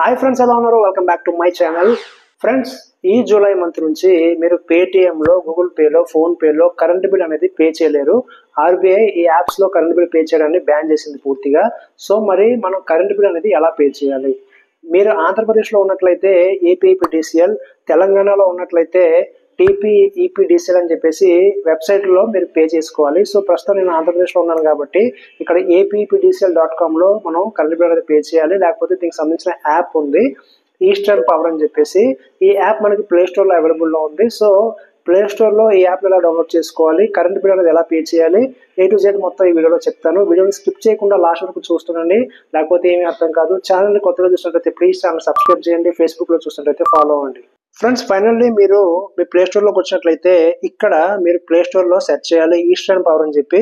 Hi friends, ఎలా ఉన్నారు? Welcome back to my channel. Friends, ఈ జూలై మంత్ నుంచి మీరు పేటిఎంలో, గూగుల్ పేలో, ఫోన్ పేలో కరెంట్ బిల్ అనేది పే చేయలేరు. ఆర్బీఐ ఈ యాప్స్లో కరెంట్ బిల్ పే చేయడాన్ని బ్యాన్ చేసింది పూర్తిగా. సో మరి మనం కరెంట్ బిల్ అనేది ఎలా పే చేయాలి? మీరు ఆంధ్రప్రదేశ్లో ఉన్నట్లయితే ఏపీఈపీడీసీఎల్, తెలంగాణలో ఉన్నట్లయితే టీపీఈపీడీసీఎల్ అని చెప్పేసి వెబ్సైట్లో మీరు పే చేసుకోవాలి. సో ప్రస్తుతం నేను ఆంధ్రప్రదేశ్లో ఉన్నాను కాబట్టి ఇక్కడ apepdcl.comలో మనం కరెంట్ బిల్ అనేది పే చేయాలి. లేకపోతే దీనికి సంబంధించిన యాప్ ఉంది, ఈస్టర్న్ పవర్ అని చెప్పేసి. ఈ యాప్ మనకి ప్లే స్టోర్లో అవైలబుల్లో ఉంది. సో ప్లే స్టోర్లో ఈ యాప్ ఎలా డౌన్లోడ్ చేసుకోవాలి, కరెంట్ బిల్ అనేది ఎలా పే చేయాలి, A to Z మొత్తం ఈ వీడియోలో చెప్తాను. వీడియోని స్కిప్ చేయకుండా లాస్ట్ వరకు చూస్తుండండి, లేకపోతే ఏమీ అర్థం కాదు. ఛానల్ని కొత్తగా చూసినట్లయితే ప్లీజ్ ఛానల్ సబ్స్క్రైబ్ చేయండి, ఫేస్బుక్లో చూసినట్లయితే ఫాలో అవ్వండి. ఫ్రెండ్స్, ఫైనల్లీ మీరు మీ ప్లే స్టోర్లోకి వచ్చినట్లయితే ఇక్కడ మీరు ప్లే స్టోర్లో సెర్చ్ చేయాలి ఈస్టర్న్ పవర్ అని చెప్పి.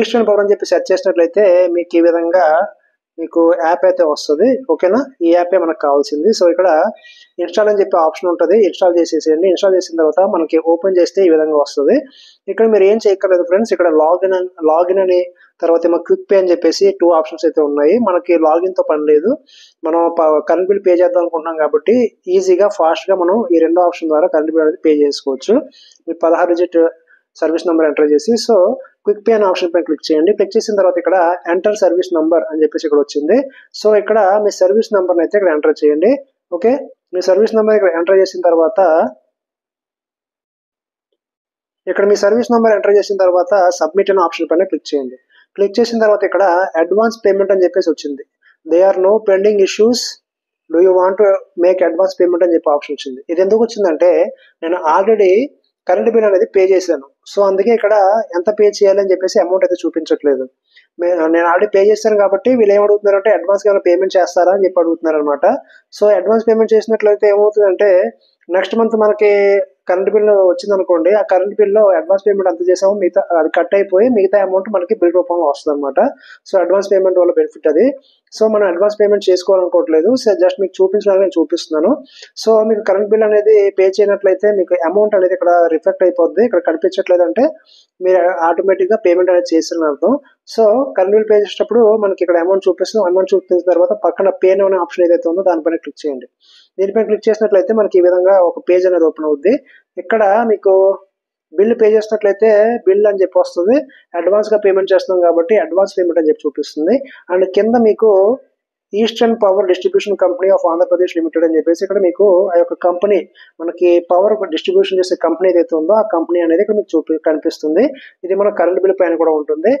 ఈస్టర్న్ పవర్ అని చెప్పి సెర్చ్ చేసినట్లయితే మీకు ఈ విధంగా మీకు యాప్ అయితే వస్తుంది. ఓకేనా, ఈ యాపే మనకు కావాల్సింది. సో ఇక్కడ ఇన్స్టాల్ అని చెప్పి ఆప్షన్ ఉంటుంది, ఇన్స్టాల్ చేసేసేయండి. ఇన్స్టాల్ చేసిన తర్వాత మనకి ఓపెన్ చేస్తే ఈ విధంగా వస్తుంది. ఇక్కడ మీరు ఏం చేయక్కర్లేదు ఫ్రెండ్స్. ఇక్కడ లాగిన్ అని, తర్వాత ఏమో క్విక్ పే అని చెప్పేసి 2 ఆప్షన్స్ అయితే ఉన్నాయి. మనకి లాగిన్తో పని లేదు. మనం కరెంట్ బిల్ పే చేద్దాం అనుకుంటున్నాం కాబట్టి ఈజీగా ఫాస్ట్గా మనం ఈ 2 ఆప్షన్ ద్వారా కరెంట్ బిల్ అనేది పే చేసుకోవచ్చు. మీ 16 డిజిట్ సర్వీస్ నెంబర్ ఎంటర్ చేసి, సో క్విక్ పే అనే ఆప్షన్ పైన క్లిక్ చేయండి. క్లిక్ చేసిన తర్వాత ఇక్కడ ఎంటర్ సర్వీస్ నెంబర్ అని చెప్పేసి ఇక్కడ వచ్చింది. సో ఇక్కడ మీ సర్వీస్ నెంబర్ని అయితే ఇక్కడ ఎంటర్ చేయండి. ఓకే, మీ సర్వీస్ నెంబర్ ఇక్కడ ఎంటర్ చేసిన తర్వాత సబ్మిట్ అనే ఆప్షన్ పైన క్లిక్ చేయండి. క్లిక్ చేసిన తర్వాత ఇక్కడ అడ్వాన్స్ పేమెంట్ అని చెప్పేసి వచ్చింది. There are no pending issues, do you want to make advance payment అని చెప్పి ఆప్షన్ వచ్చింది. ఇది ఎందుకు వచ్చిందంటే నేను ఆల్రెడీ కరెంట్ బిల్ అనేది పే చేశాను. సో అందుకే ఇక్కడ ఎంత పే చేయాలని చెప్పేసి అమౌంట్ అయితే చూపించట్లేదు. నేను ఆల్రెడీ పే చేశాను కాబట్టి వీళ్ళు ఏమడుగుతున్నారంటే అడ్వాన్స్ గా పేమెంట్ చేస్తారా అని చెప్పి అడుగుతున్నారు అనమాట. సో అడ్వాన్స్ పేమెంట్ చేసినట్లయితే ఏమవుతుందంటే నెక్స్ట్ మంత్ మనకి కరెంట్ బిల్ వచ్చింది అనుకోండి, ఆ కరెంట్ బిల్లో అడ్వాన్స్ పేమెంట్ అంత చేసాము, మిగతా అది కట్ అయిపోయి మిగతా అమౌంట్ మనకి బిల్ రూపంలో వస్తుంది అనమాట. సో అడ్వాన్స్ పేమెంట్ వల్ల బెనిఫిట్ అది. సో మనం అడ్వాన్స్ పేమెంట్ చేసుకోవాలనుకోవట్లేదు. సో జస్ట్ మీకు చూపించడానికి నేను చూపిస్తున్నాను. సో మీకు కరెంట్ బిల్ అనేది పే చేయనట్లయితే మీకు అమౌంట్ అనేది ఇక్కడ రిఫ్లెక్ట్ అయిపోద్ది. ఇక్కడ కనిపించట్లేదు అంటే మీరు ఆటోమేటిక్గా పేమెంట్ అనేది చేసిన అర్థం. సో కరెంట్ బిల్ పే చేసేటప్పుడు మనకి ఇక్కడ అమౌంట్ చూపిస్తుంది. అమౌంట్ చూపించిన తర్వాత పక్కన పే అనే ఆప్షన్ ఏదైతే ఉందో దానిపైన క్లిక్ చేయండి. దీనిపైన క్లిక్ చేసినట్లయితే మనకి ఈ విధంగా ఒక పేజ్ అనేది ఓపెన్ అవుద్ది. ఇక్కడ మీకు బిల్ పే చేసినట్లయితే బిల్ అని చెప్పి వస్తుంది. అడ్వాన్స్గా పేమెంట్ చేస్తున్నాం కాబట్టి అడ్వాన్స్ పేమెంట్ అని చెప్పి చూపిస్తుంది. అండ్ కింద మీకు eastern power distribution company of Andhra Pradesh limited అని చెప్పేసి ఇక్కడ మీకు ఆ యొక్క కంపెనీ, మనకి పవర్ డిస్ట్రిబ్యూషన్ చేసే కంపెనీ ఏదైతే ఉందో ఆ కంపెనీ అనేది ఇక్కడ మీకు కనిపిస్తుంది. ఇది మన కరెంట్ బిల్ పైన కూడా ఉంటుంది.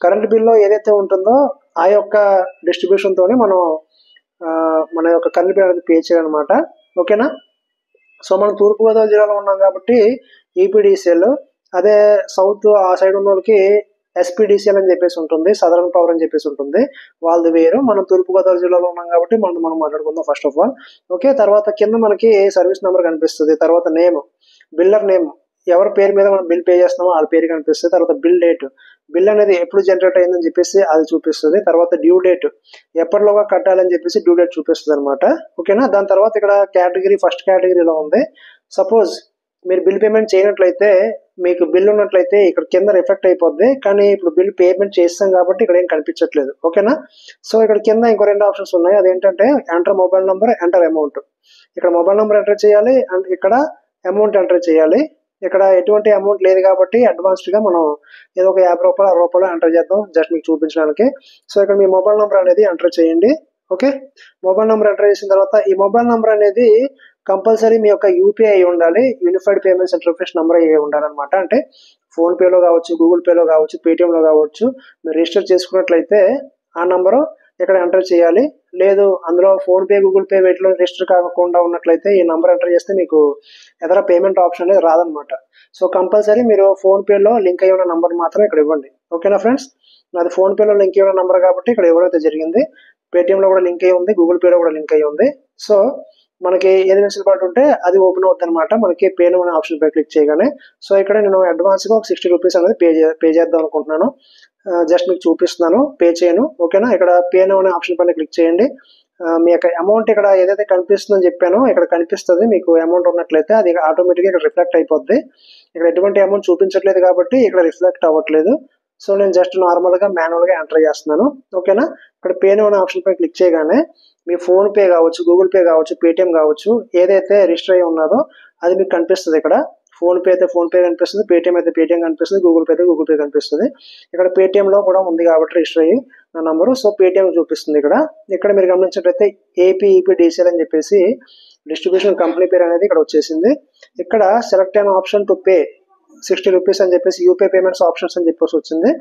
కరెంట్ బిల్లో ఏదైతే ఉంటుందో ఆ యొక్క డిస్ట్రిబ్యూషన్తోనే మనం మన యొక్క కరెంట్ బిల్ అనేది పే చేయాలన్నమాట. ఓకేనా, సో మనం తూర్పుగోదావరి జిల్లాలో ఉన్నాం కాబట్టి ఈపీడీసీఎల్, అదే సౌత్ ఆ సైడ్ ఉన్న వాళ్ళకి ఎస్పీడీసీఎల్ అని చెప్పేసి ఉంటుంది, సదరన్ పవర్ అని చెప్పేసి ఉంటుంది. వాళ్ళది వేరు. మనం తూర్పుగోదావరి జిల్లాలో ఉన్నాం కాబట్టి మనం మాట్లాడుకుందాం ఫస్ట్ ఆఫ్ ఆల్. ఓకే, తర్వాత కింద మనకి సర్వీస్ నెంబర్ కనిపిస్తుంది. తర్వాత నేమ్, బిల్లర్ నేమ్, ఎవరి పేరు మీద మనం బిల్ పే చేస్తున్నామో వాళ్ళ పేరు కనిపిస్తుంది. తర్వాత బిల్ డేట్, బిల్ అనేది ఎప్పుడు జనరేట్ అయిందని చెప్పేసి అది చూపిస్తుంది. తర్వాత డ్యూ డేట్, ఎప్పటిలోగా కట్టాలని చెప్పేసి డ్యూ డేట్ చూపిస్తుంది అనమాట. ఓకేనా, దాని తర్వాత ఇక్కడ కేటగిరీ, ఫస్ట్ కేటగిరీలో ఉంది. సపోజ్ మీరు బిల్ పేమెంట్ చేయనట్లయితే, మీకు బిల్ ఉన్నట్లయితే ఇక్కడ కింద రిఫ్లెక్ట్ అయిపోద్ది. కానీ ఇప్పుడు బిల్ పేమెంట్ చేస్తాం కాబట్టి ఇక్కడ ఏం కనిపించట్లేదు. ఓకేనా, సో ఇక్కడ కింద ఇంకో 2 ఆప్షన్స్ ఉన్నాయి. అదేంటంటే enter mobile number, enter amount. ఇక్కడ మొబైల్ నెంబర్ ఎంటర్ చేయాలి అండ్ ఇక్కడ అమౌంట్ ఎంటర్ చేయాలి. ఇక్కడ ఎటువంటి అమౌంట్ లేదు కాబట్టి అడ్వాన్స్డ్గా మనం ఏదో ఒక 50 రూపాయలు 60 రూపాయలు ఎంటర్ చేద్దాం జస్ట్ మీకు చూపించడానికి. సో ఇక్కడ మీ మొబైల్ నెంబర్ అనేది ఎంటర్ చేయండి. ఓకే, మొబైల్ నెంబర్ ఎంటర్ చేసిన తర్వాత ఈ మొబైల్ నెంబర్ అనేది కంపల్సరీ మీ యొక్క యూపీఐ అయి ఉండాలి, యూనిఫైడ్ పేమెంట్స్ ఇంటర్ఫేస్ నెంబర్ అయ్యి ఉండాలన్నమాట. అంటే ఫోన్పేలో కావచ్చు, గూగుల్ పేలో కావచ్చు, పేటిఎంలో కావచ్చు, మీరు రిజిస్టర్ చేసుకున్నట్లయితే ఆ నెంబరు ఇక్కడ ఎంటర్ చేయాలి. లేదు అందులో ఫోన్పే, గూగుల్ పే వీటిలో రిజిస్టర్ కాకుండా ఉన్నట్లయితే ఈ నెంబర్ ఎంటర్ చేస్తే మీకు ఎదర పేమెంట్ ఆప్షన్ అనేది రాదనమాట. సో కంపల్సరీ మీరు ఫోన్పేలో లింక్ అయ్యి ఉన్న నెంబర్ మాత్రం ఇక్కడ ఇవ్వండి. ఓకేనా ఫ్రెండ్స్, నాది ఫోన్పేలో లింక్ అయ్యి ఉన్న నెంబర్ కాబట్టి ఇక్కడ ఇవ్వడం జరిగింది. పేటిఎంలో కూడా లింక్ అయ్యి ఉంది, గూగుల్ పేలో కూడా లింక్ అయ్యి ఉంది. సో మనకి ఏది వెసులుబాటు ఉంటే అది ఓపెన్ అవుతుంది అనమాట మనకి పే అనే ఆప్షన్ పై క్లిక్ చేయగానే. సో ఇక్కడ నేను అడ్వాన్స్గా ఒక 60 రూపీస్ అనేది పే చేద్దాం అనుకుంటున్నాను. జస్ట్ మీకు చూపిస్తున్నాను, పే చేయను. ఓకేనా, ఇక్కడ పే అనే ఆప్షన్ పైన క్లిక్ చేయండి. మీ యొక్క అమౌంట్ ఇక్కడ ఏదైతే కనిపిస్తుందని చెప్పానో ఇక్కడ కనిపిస్తుంది. మీకు అమౌంట్ ఉన్నట్లయితే అది ఆటోమేటిక్గా ఇక్కడ రిఫ్లెక్ట్ అయిపోద్ది. ఇక్కడ ఎటువంటి అమౌంట్ చూపించట్లేదు కాబట్టి ఇక్కడ రిఫ్లెక్ట్ అవ్వట్లేదు. సో నేను జస్ట్ నార్మల్గా మాన్యువల్గా ఎంటర్ చేస్తున్నాను. ఓకేనా, ఇక్కడ పే నౌ అనే ఆప్షన్ పై క్లిక్ చేయగానే మీ ఫోన్పే కావచ్చు, గూగుల్ పే కావచ్చు, పేటిఎం కావచ్చు, ఏదైతే రిజిస్టర్ అయ్యి ఉన్నదో అది మీకు కనిపిస్తుంది. ఇక్కడ ఫోన్పే అయితే ఫోన్పే కనిపిస్తుంది, పేటిఎం అయితే పేటిఎం కనిపిస్తుంది, గూగుల్ పే అయితే గూగుల్ పే కనిపిస్తుంది. ఇక్కడ పేటిఎంలో కూడా ఉంది కాబట్టి రిజిస్టర్ అయ్యి నా నంబరు, సో పేటిఎం చూపిస్తుంది. ఇక్కడ మీరు గమనించినట్లయితే ఏపీఈపీడీసీఎల్ అని చెప్పేసి డిస్ట్రిబ్యూషన్ కంపెనీ పేరు అనేది ఇక్కడ వచ్చేసింది. ఇక్కడ సెలెక్ట్ అయిన ఆప్షన్ టు పే 60 రూపీస్ అని చెప్పేసి యూపీఐ పేమెంట్స్ ఆప్షన్స్ అని చెప్పేసి వచ్చింది.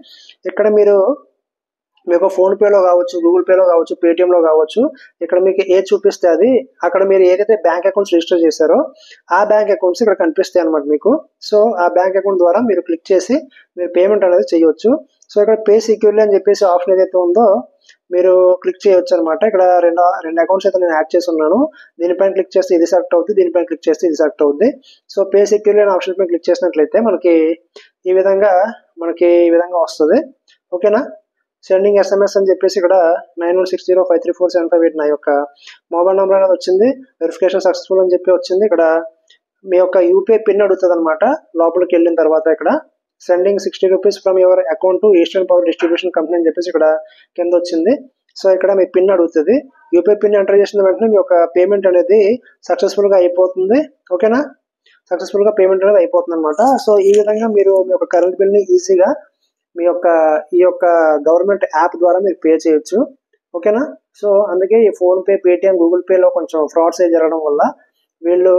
ఇక్కడ మీకు ఫోన్పేలో కావచ్చు, గూగుల్ పేలో కావచ్చు, పేటిఎంలో కావచ్చు, ఇక్కడ మీకు ఏది చూపిస్తే అది అక్కడ మీరు ఏదైతే బ్యాంక్ అకౌంట్స్ రిజిస్టర్ చేశారో ఆ బ్యాంక్ అకౌంట్స్ ఇక్కడ కనిపిస్తాయి అనమాట మీకు. సో ఆ బ్యాంక్ అకౌంట్ ద్వారా మీరు క్లిక్ చేసి మీరు పేమెంట్ అనేది చేయొచ్చు. సో ఇక్కడ పే సెక్యూర్లీ అని చెప్పేసి ఆప్షన్ ఏదైతే ఉందో మీరు క్లిక్ చేయొచ్చు అనమాట. ఇక్కడ రెండు అకౌంట్స్ అయితే నేను యాడ్ చేసి ఉన్నాను. దీనిపైన క్లిక్ చేస్తే ఇది సెలెక్ట్ అవుతుంది, దీనిపైన క్లిక్ చేస్తే ఇది సెలెక్ట్ అవుతుంది. సో పే సెక్యూర్లీ అనే ఆప్షన్ పైన క్లిక్ చేసినట్లయితే మనకి ఈ విధంగా వస్తుంది. ఓకేనా, సెండింగ్ ఎస్ఎంఎస్ అని చెప్పేసి ఇక్కడ 9160534758 నా యొక్క మొబైల్ నెంబర్ అనేది వచ్చింది. వెరిఫికేషన్ సక్సెస్ఫుల్ అని చెప్పి వచ్చింది. ఇక్కడ మీ యొక్క యూపీఐ పిన్ అడుగుతుంది అనమాట. లోపలికి వెళ్ళిన తర్వాత ఇక్కడ sending 60 rupees from your account to eastern power distribution company అని చెప్పేసి ఇక్కడ కింద వచ్చింది. సో ఇక్కడ మీ పిన్ అడుగుతుంది. యూపీఐ పిన్ ఎంటర్ చేసిన వెంటనే మీ యొక్క పేమెంట్ అనేది సక్సెస్ఫుల్గా అయిపోతుంది. ఓకేనా, సక్సెస్ఫుల్గా పేమెంట్ అనేది అయిపోతుంది అనమాట. సో ఈ విధంగా మీరు మీ యొక్క కరెంట్ బిల్ని ఈజీగా ఈ యొక్క గవర్నమెంట్ యాప్ ద్వారా మీరు పే చేయొచ్చు. ఓకేనా, సో అందుకే ఈ ఫోన్పే, పేటిఎం, గూగుల్ పేలో కొంచెం ఫ్రాడ్స్ జరగడం వల్ల వీళ్ళు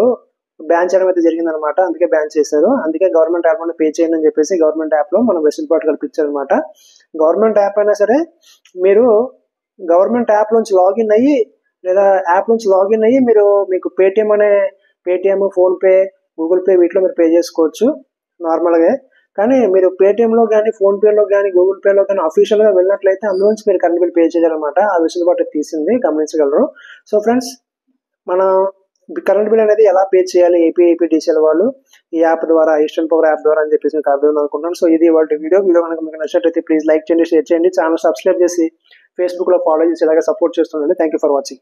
బ్యాన్ చేయడం అయితే జరిగిందనమాట. అందుకే బ్యాన్ చేశారు. అందుకే గవర్నమెంట్ యాప్ పే చేయండి అని చెప్పేసి గవర్నమెంట్ యాప్లో మనం వెసులుబాటు కల్పించారు అనమాట. గవర్నమెంట్ యాప్ అయినా సరే మీరు గవర్నమెంట్ యాప్ నుంచి లాగిన్ అయ్యి మీరు మీకు పేటిఎం, ఫోన్పే, గూగుల్ పే వీటిలో మీరు పే చేసుకోవచ్చు నార్మల్గా. కానీ మీరు పేటిఎంలో కానీ, ఫోన్పేలో కానీ, గూగుల్ పేలో కానీ అఫీషియల్గా వెళ్ళినట్లయితే అందులో నుంచి మీరు కరెంట్ బిల్ పే చేయాలన్నమాట. ఆ వెసులుబాటు తీసింది, గమనించగలరు. సో ఫ్రెండ్స్, మన కరెంట్ బిల్ అనేది ఎలా పే చేయాలి ఏపీఐపీడీసీఎల్ వాళ్ళు ఈ యాప్ ద్వారా, ఈస్టర్న్ పవర్ యాప్ ద్వారా అని చెప్పేసి మీకు అర్థం అనుకుంటున్నాను. సో ఇది వాళ్ళ వీడియో కనుక మీకు నచ్చినట్లయితే ప్లీజ్ లైక్ చేయండి, షేర్ చేయండి, ఛానల్ సబ్స్క్రైబ్ చేసి ఫేస్బుక్లో ఫాలో చేసి ఇలాగే సపోర్ట్ చేస్తుండండి. Thank you for watching.